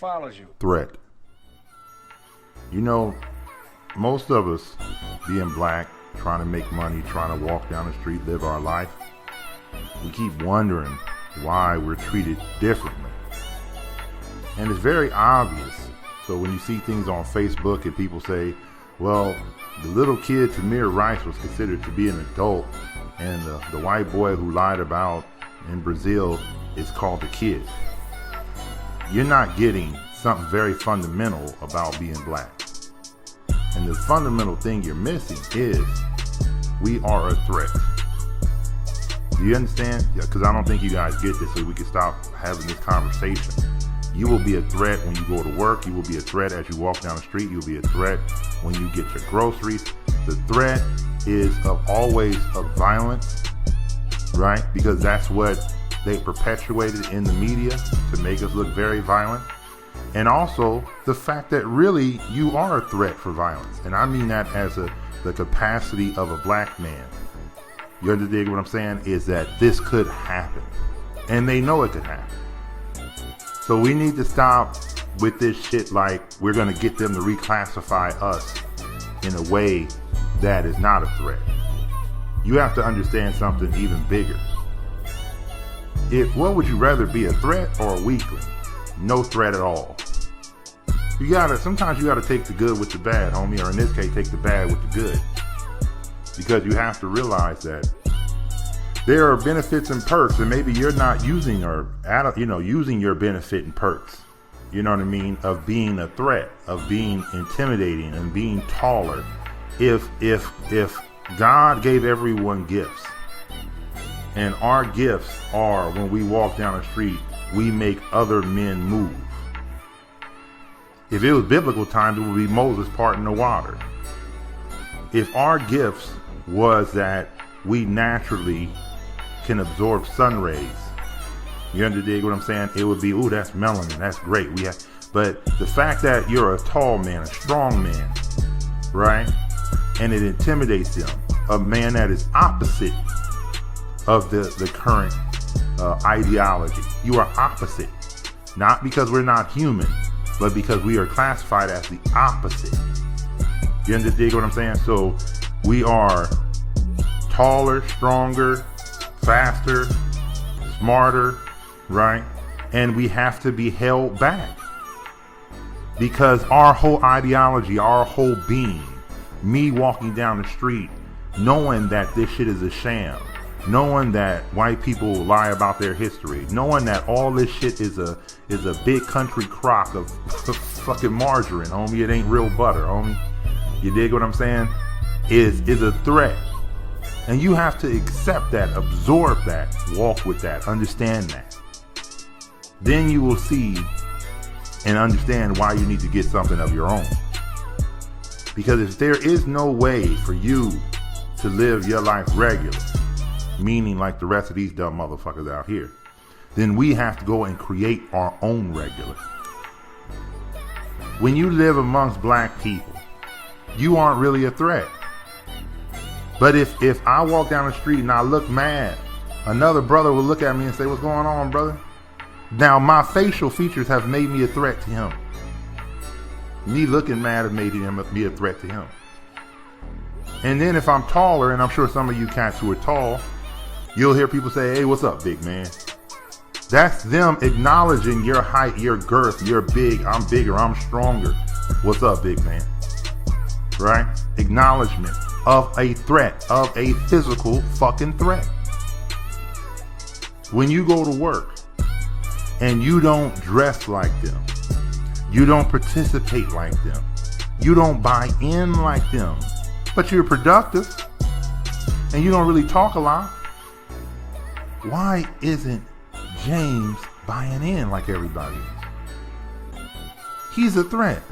follows you. Threat. You know, most of us, being black, trying to make money, trying to walk down the street, live our life, we keep wondering why we're treated differently. And it's very obvious. So when you see things on Facebook and people say, well, the little kid Tamir Rice was considered to be an adult, and the white boy who lied about in Brazil is called a kid. You're not getting something very fundamental about being black. And the fundamental thing you're missing is we are a threat. Do you understand? Yeah, because I don't think you guys get this, so we can stop having this conversation. You will be a threat when you go to work. You will be a threat as you walk down the street. You'll be a threat when you get your groceries. The threat is always of violence, right? Because that's what they perpetuated in the media to make us look very violent. And also the fact that really you are a threat for violence. And I mean that as the capacity of a black man. You understand what I'm saying? Is that this could happen. And they know it could happen. So we need to stop with this shit like we're going to get them to reclassify us in a way that is not a threat. You have to understand something even bigger. What would you rather be, a threat or a weakling? No threat at all. Sometimes you gotta take the good with the bad, homie, or in this case, take the bad with the good. Because you have to realize that there are benefits and perks, and maybe you're not using using your benefit and perks. You know what I mean? Of being a threat, of being intimidating and being taller. If God gave everyone gifts, and our gifts are when we walk down the street, we make other men move. If it was biblical times, it would be Moses parting the water. If our gifts was that we naturally can absorb sun rays, you understand what I'm saying? It would be, ooh, that's melanin, that's great. But the fact that you're a tall man, a strong man, right? And it intimidates them, a man that is opposite of the current ideology. You are opposite, not because we're not human, but because we are classified as the opposite. You understand what I'm saying? So we are taller, stronger, faster, smarter, right? And we have to be held back because our whole ideology, our whole being, me walking down the street knowing that this shit is a sham, knowing that white people lie about their history, knowing that all this shit is a big country crock of fucking margarine, homie. It ain't real butter, homie. You dig what I'm saying? Is a threat. And you have to accept that, absorb that, walk with that, understand that. Then you will see and understand why you need to get something of your own. Because if there is no way for you to live your life regular, meaning like the rest of these dumb motherfuckers out here, then we have to go and create our own regular. When you live amongst black people, you aren't really a threat. But if I walk down the street and I look mad, another brother will look at me and say, what's going on, brother? Now my facial features have made me a threat to him. Me looking mad have made him be a threat to him. And then if I'm taller, and I'm sure some of you cats who are tall, you'll hear people say, hey, what's up, big man? That's them acknowledging your height, your girth, you're big, I'm bigger, I'm stronger. What's up, big man? Right? Acknowledgement of a threat, of a physical fucking threat. When you go to work and you don't dress like them, you don't participate like them, you don't buy in like them, but you're productive and you don't really talk a lot, why isn't James buying in like everybody is? He's a threat.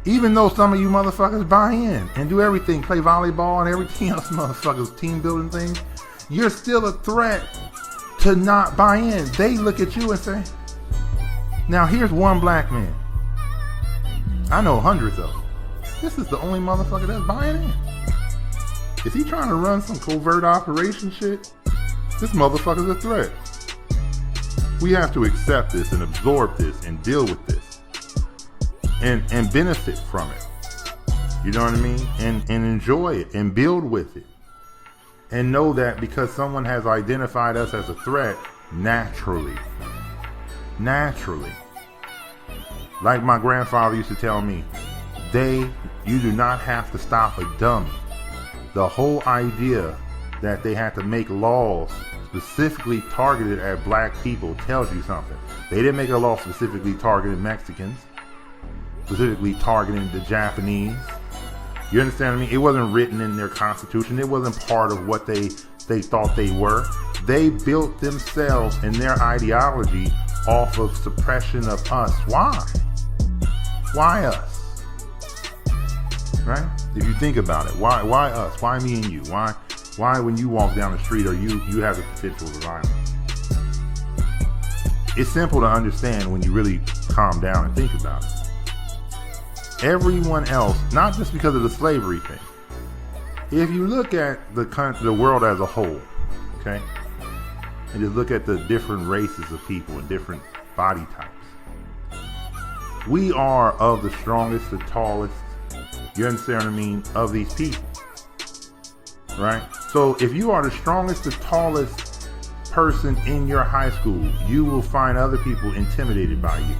Even though some of you motherfuckers buy in and do everything, play volleyball and everything else, motherfuckers, team building things, you're still a threat to not buy in. They look at you and say, now here's one black man. I know hundreds of them. This is the only motherfucker that's buying in. Is he trying to run some covert operation shit? This motherfucker's a threat. We have to accept this and absorb this and deal with this and benefit from it. You know what I mean? And enjoy it and build with it. And know that because someone has identified us as a threat, naturally, like my grandfather used to tell me, you do not have to stop a dummy. The whole idea that they had to make laws specifically targeted at black people tells you something. They didn't make a law specifically targeting Mexicans, specifically targeting the Japanese. You understand what I mean? It wasn't written in their constitution. It wasn't part of what they thought they were. They built themselves and their ideology off of suppression of us. Why? Why us? Right? If you think about it, why us? Why me and you? Why when you walk down the street or you have the potential of violence? It's simple to understand when you really calm down and think about it. Everyone else, not just because of the slavery thing. If you look at the world as a whole, okay, and just look at the different races of people and different body types, we are of the strongest, the tallest, you understand what I mean, of these people, right? So if you are the strongest, the tallest person in your high school, you will find other people intimidated by you.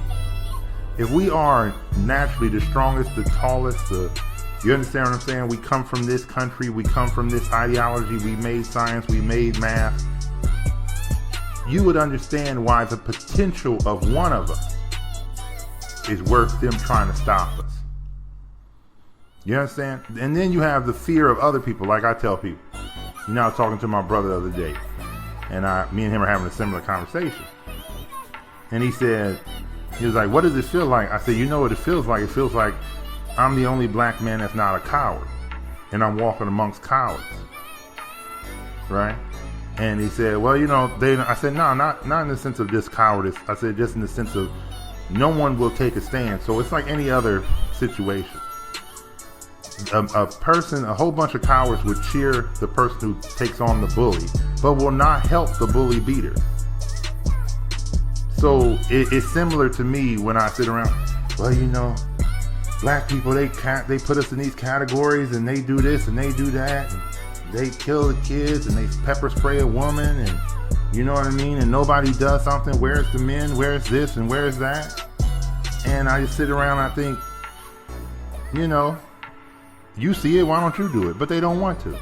If we are naturally the strongest, the tallest, you understand what I'm saying? We come from this country, we come from this ideology, we made science, we made math. You would understand why the potential of one of us is worth them trying to stop us. You understand? And then you have the fear of other people, like I tell people. You know, I was talking to my brother the other day, and me and him are having a similar conversation. And he was like, what does it feel like? I said, you know what it feels like? It feels like I'm the only black man that's not a coward. And I'm walking amongst cowards. Right? And he said, well, you know, I said, no, not in the sense of just cowardice. I said, just in the sense of no one will take a stand. So it's like any other situation. A whole bunch of cowards would cheer the person who takes on the bully, but will not help the bully beater. So it's similar to me when I sit around, well, you know, black people, they put us in these categories and they do this and they do that. And they kill the kids and they pepper spray a woman and you know what I mean? And nobody does something. Where's the men? Where's this and where's that? And I just sit around and I think, you know, you see it, why don't you do it? But they don't want to.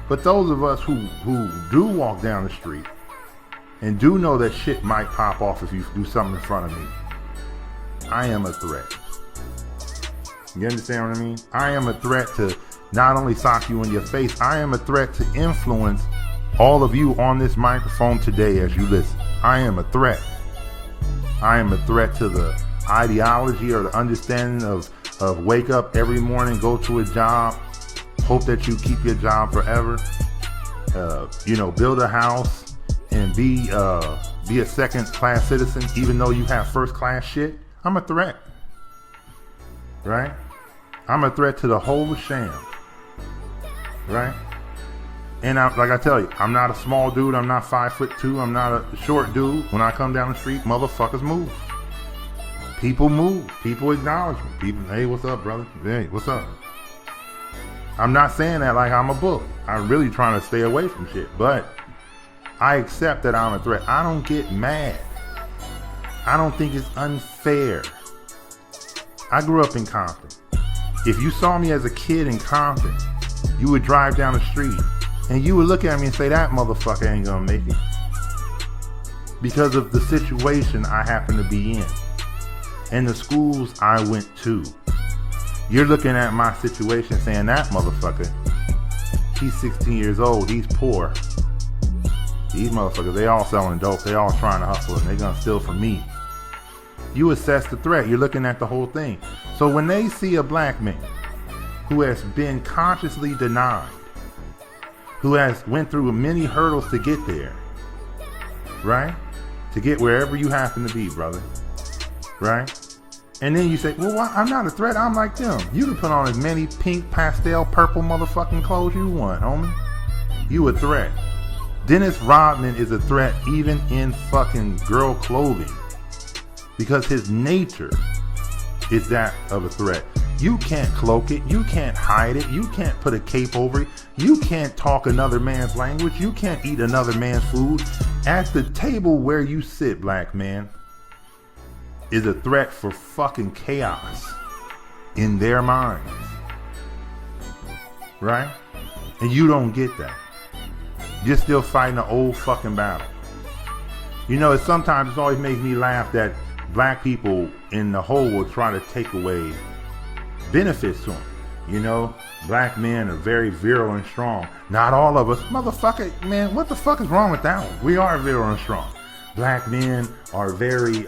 But those of us who do walk down the street and do know that shit might pop off if you do something in front of me, I am a threat. You understand what I mean? I am a threat to not only sock you in your face, I am a threat to influence all of you on this microphone today as you listen. I am a threat. I am a threat to the ideology or the understanding of wake up every morning, go to a job, hope that you keep your job forever, build a house and be a second class citizen, even though you have first class shit. I'm a threat, right? I'm a threat to the whole sham, right? And like I tell you, I'm not a small dude. I'm not 5'2". I'm not a short dude. When I come down the street, motherfuckers move. People move. People acknowledge me. People, hey, what's up, brother? Hey, what's up? I'm not saying that like I'm a bully. I'm really trying to stay away from shit. But I accept that I'm a threat. I don't get mad. I don't think it's unfair. I grew up in Compton. If you saw me as a kid in Compton, you would drive down the street and you would look at me and say, that motherfucker ain't gonna make it. Because of the situation I happen to be in and the schools I went to. You're looking at my situation saying, that motherfucker, he's 16 years old, he's poor. These motherfuckers, they all selling dope, they all trying to hustle, and they gonna steal from me. You assess the threat, you're looking at the whole thing. So when they see a black man who has been consciously denied, who has went through many hurdles to get there, right? To get wherever you happen to be, brother, right? And then you say, well, why? I'm not a threat, I'm like them. You can put on as many pink, pastel, purple motherfucking clothes you want, homie. You a threat. Dennis Rodman is a threat even in fucking girl clothing, because his nature is that of a threat. You can't cloak it. You can't hide it. You can't put a cape over it. You can't talk another man's language. You can't eat another man's food. At the table where you sit, black man, is a threat for fucking chaos in their minds. Right? And you don't get that. You're still fighting an old fucking battle. You know, sometimes it always makes me laugh that black people in the whole will try to take away benefits to them. You know, black men are very virile and strong. Not all of us. Motherfucker, man, what the fuck is wrong with that one? We are virile and strong. Black men are very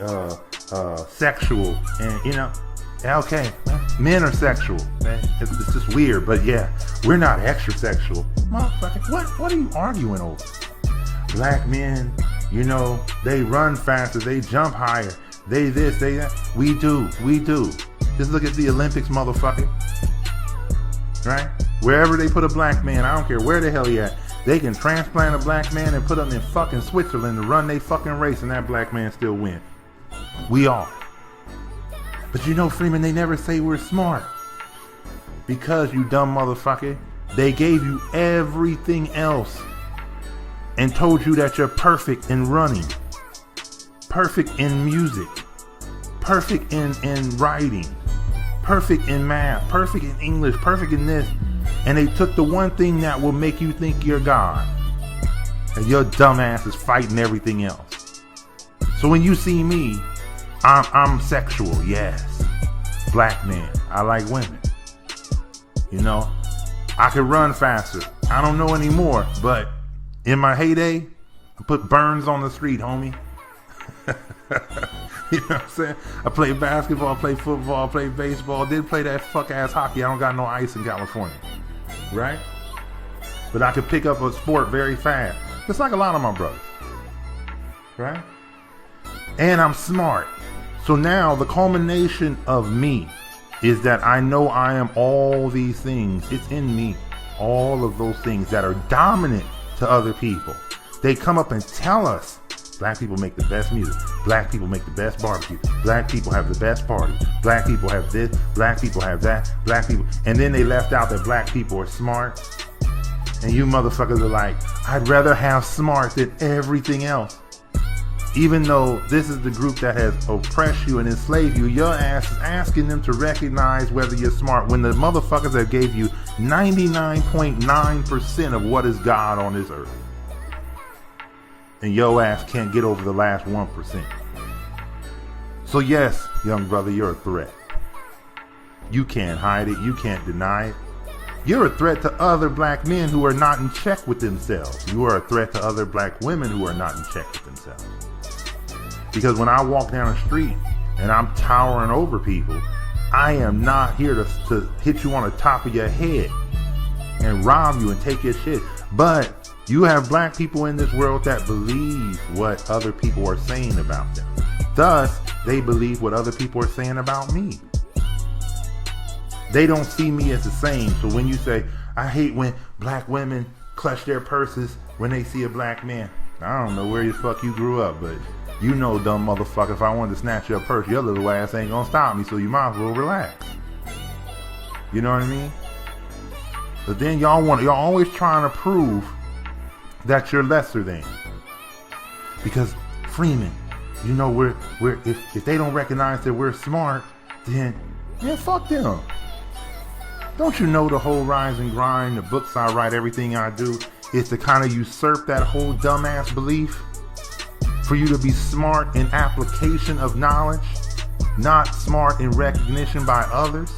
sexual, and you know, okay, men are sexual. Man. It's just weird, but yeah, we're not extra sexual. Motherfucker, what are you arguing over? Black men, you know, they run faster, they jump higher, they this, they that. We do. Just look at the Olympics, motherfucker. Right? Wherever they put a black man, I don't care where the hell he at, they can transplant a black man and put him in fucking Switzerland to run their fucking race, and that black man still win. We are. But you know, Freeman, they never say we're smart. Because, you dumb motherfucker, they gave you everything else and told you that you're perfect in running, perfect in music, perfect in writing, perfect in math, perfect in English, perfect in this. And they took the one thing that will make you think you're God. And your dumb ass is fighting everything else. So when you see me, I'm sexual, yes. Black man, I like women. You know, I could run faster. I don't know anymore, but in my heyday, I put burns on the street, homie. You know what I'm saying? I played basketball, I played football, I played baseball, didn't play that fuck ass hockey. I don't got no ice in California. Right? But I could pick up a sport very fast. Just like a lot of my brothers. Right? And I'm smart. So now the culmination of me is that I know I am all these things. It's in me. All of those things that are dominant to other people. They come up and tell us, black people make the best music. Black people make the best barbecue. Black people have the best party. Black people have this. Black people have that. Black people. And then they left out that black people are smart. And you motherfuckers are like, I'd rather have smart than everything else. Even though this is the group that has oppressed you and enslaved you, your ass is asking them to recognize whether you're smart when the motherfuckers that gave you 99.9% of what is God on this earth. And your ass can't get over the last 1%. So yes, young brother, you're a threat. You can't hide it. You can't deny it. You're a threat to other black men who are not in check with themselves. You are a threat to other black women who are not in check with themselves. Because when I walk down the street and I'm towering over people, I am not here to hit you on the top of your head and rob you and take your shit. But you have black people in this world that believe what other people are saying about them. Thus, they believe what other people are saying about me. They don't see me as the same. So when you say, I hate when black women clutch their purses when they see a black man. I don't know where the fuck you grew up, but you know, dumb motherfucker, if I wanted to snatch your purse, your little ass ain't gonna stop me, so you might as well relax. You know what I mean? But then y'all always trying to prove that you're lesser than. Because Freeman, you know, if they don't recognize that we're smart, then yeah, fuck them. Don't you know the whole rise and grind, the books I write, everything I do, is to kind of usurp that whole dumbass belief? For you to be smart in application of knowledge, not smart in recognition by others.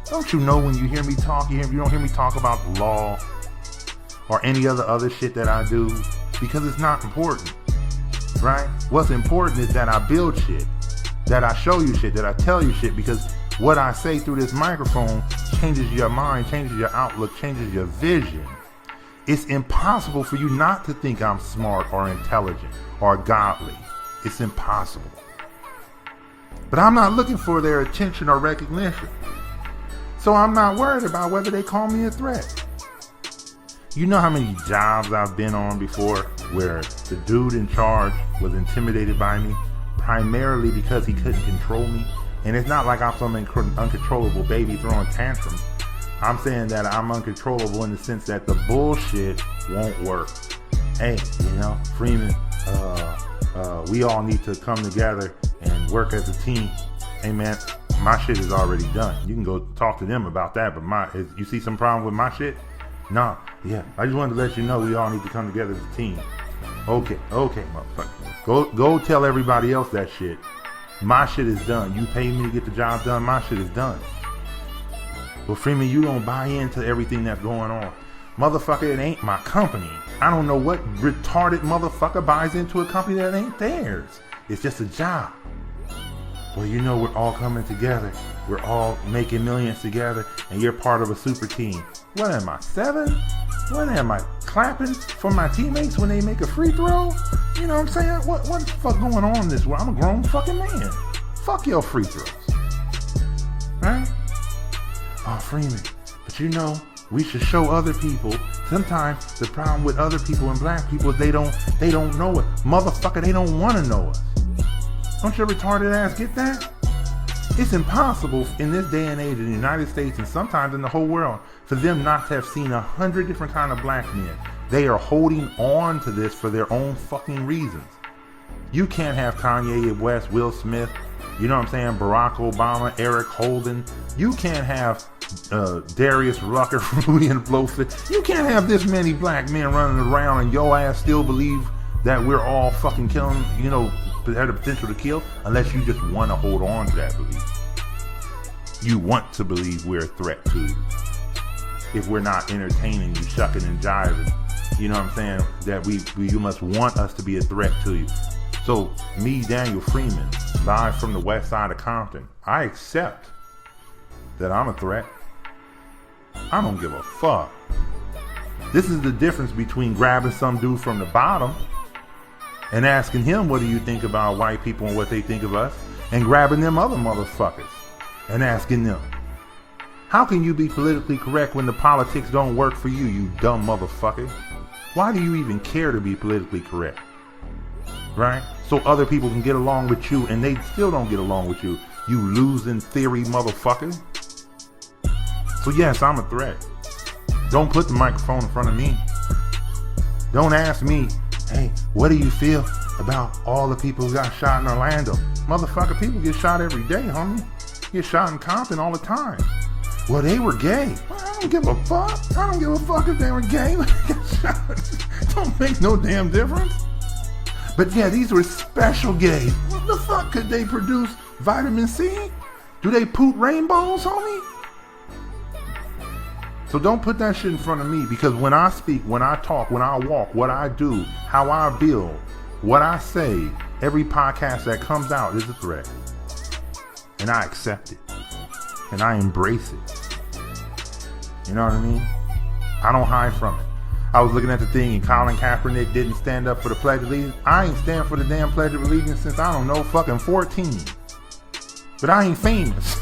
Don't you know when you hear me talk, you don't hear me talk about the law or any other shit that I do? Because it's not important, right? What's important is that I build shit, that I show you shit, that I tell you shit, because what I say through this microphone changes your mind, changes your outlook, changes your vision. It's impossible for you not to think I'm smart or intelligent or godly. It's impossible. But I'm not looking for their attention or recognition. So I'm not worried about whether they call me a threat. You know how many jobs I've been on before where the dude in charge was intimidated by me primarily because he couldn't control me. And it's not like I'm some uncontrollable baby throwing tantrums. I'm saying that I'm uncontrollable in the sense that the bullshit won't work. Hey, Freeman, we all need to come together and work as a team. Hey man, my shit is already done. You can go talk to them about that, but you see some problem with my shit? Nah, yeah, I just wanted to let you know we all need to come together as a team. Okay, motherfucker. Go tell everybody else that shit. My shit is done. You pay me to get the job done, my shit is done. Well, Freeman, you don't buy into everything that's going on. Motherfucker, it ain't my company. I don't know what retarded motherfucker buys into a company that ain't theirs. It's just a job. Well, we're all coming together. We're all making millions together, and you're part of a super team. What am I, 7? What am I, clapping for my teammates when they make a free throw? You know what I'm saying? What the fuck going on in this world? I'm a grown fucking man. Fuck your free throws. Right? Oh, Freeman, but we should show other people. Sometimes the problem with other people and black people is they don't know it. Motherfucker, they don't want to know us. Don't your retarded ass get that? It's impossible in this day and age in the United States and sometimes in the whole world for them not to have seen 100 different kind of black men. They are holding on to this for their own fucking reasons. You can't have Kanye West, Will Smith, you know what I'm saying, Barack Obama, Eric Holden. You can't have Darius Rucker, Rudy and Blowfish. You can't have this many black men running around and your ass still believe that we're all fucking killing, have the potential to kill, unless you just want to hold on to that belief. You want to believe we're a threat to you. If we're not entertaining you, shucking and jiving, you know what I'm saying, that you must want us to be a threat to you. So me, Daniel Freeman, live from the west side of Compton, I accept that I'm a threat. I don't give a fuck. This is the difference between grabbing some dude from the bottom and asking him, what do you think about white people and what they think of us? And grabbing them other motherfuckers and asking them. How can you be politically correct when the politics don't work for you, you dumb motherfucker? Why do you even care to be politically correct? Right? So other people can get along with you and they still don't get along with you. You losing theory motherfucker. So yes, I'm a threat. Don't put the microphone in front of me. Don't ask me, hey, what do you feel about all the people who got shot in Orlando? Motherfucker, people get shot every day, homie. Get shot in Compton all the time. Well, they were gay. Well, I don't give a fuck. I don't give a fuck if they were gay. Don't make no damn difference. But yeah, these were special gays. What the fuck? Could they produce vitamin C? Do they poop rainbows, homie? So don't put that shit in front of me, because when I speak, when I talk, when I walk, what I do, how I build, what I say, every podcast that comes out is a threat. And I accept it. And I embrace it. You know what I mean? I don't hide from it. I was looking at the thing and Colin Kaepernick didn't stand up for the Pledge of Allegiance. I ain't stand for the damn Pledge of Allegiance since, I don't know, fucking 14. But I ain't famous.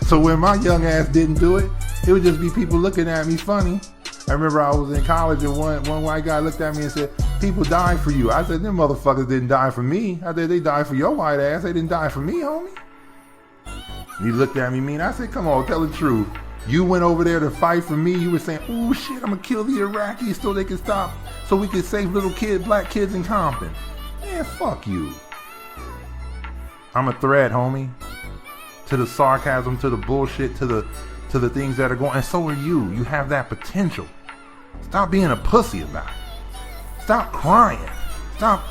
So when my young ass didn't do it, it would just be people looking at me funny. I remember I was in college and one white guy looked at me and said, people died for you. I said, them motherfuckers didn't die for me. I said, they died for your white ass. They didn't die for me, homie. And he looked at me mean. I said, come on, tell the truth. You went over there to fight for me. You were saying, oh shit, I'm gonna kill the Iraqis so they can stop, so we can save little kids, black kids in Compton. Man, fuck you. I'm a threat, homie. To the sarcasm, to the bullshit, to the things that are going, and so are you. You have that potential. Stop being a pussy about it. Stop crying. Stop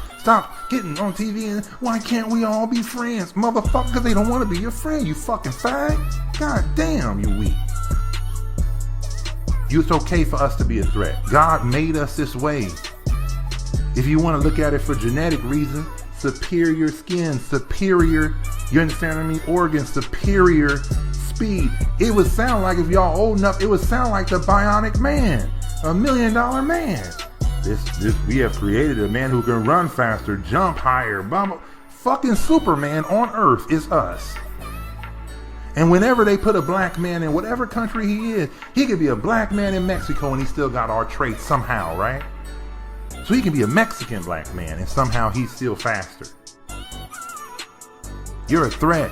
getting on TV and why can't we all be friends? Motherfucker, they don't want to be your friend, you fucking fag. God damn, you weak. It's okay for us to be a threat. God made us this way. If you want to look at it for genetic reasons, superior skin, superior, you understand what I mean? Organs, superior speed. It would sound like, if y'all old enough, it would sound like the Bionic Man, $1 million man. This we have created a man who can run faster, jump higher, fucking Superman on Earth is us. And whenever they put a black man in whatever country he is, he could be a black man in Mexico and he still got our traits somehow, right? So he can be a Mexican black man and somehow he's still faster. You're a threat.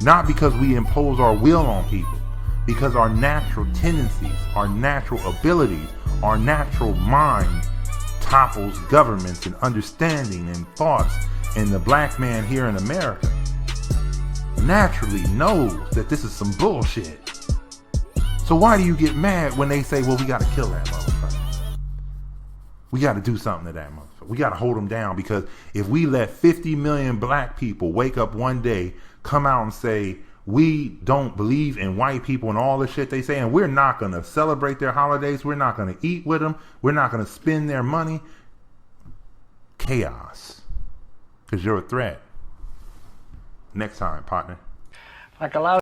Not because we impose our will on people, because our natural tendencies, our natural abilities, our natural mind topples governments and understanding and thoughts. And the black man here in America naturally knows that this is some bullshit. So why do you get mad when they say, well, we got to kill that motherfucker? We got to do something to that motherfucker. We got to hold him down, because if we let 50 million black people wake up one day, come out and say, we don't believe in white people and all the shit they say, and we're not going to celebrate their holidays, we're not going to eat with them, we're not going to spend their money. Chaos. Because you're a threat. Next time, partner. Like a lot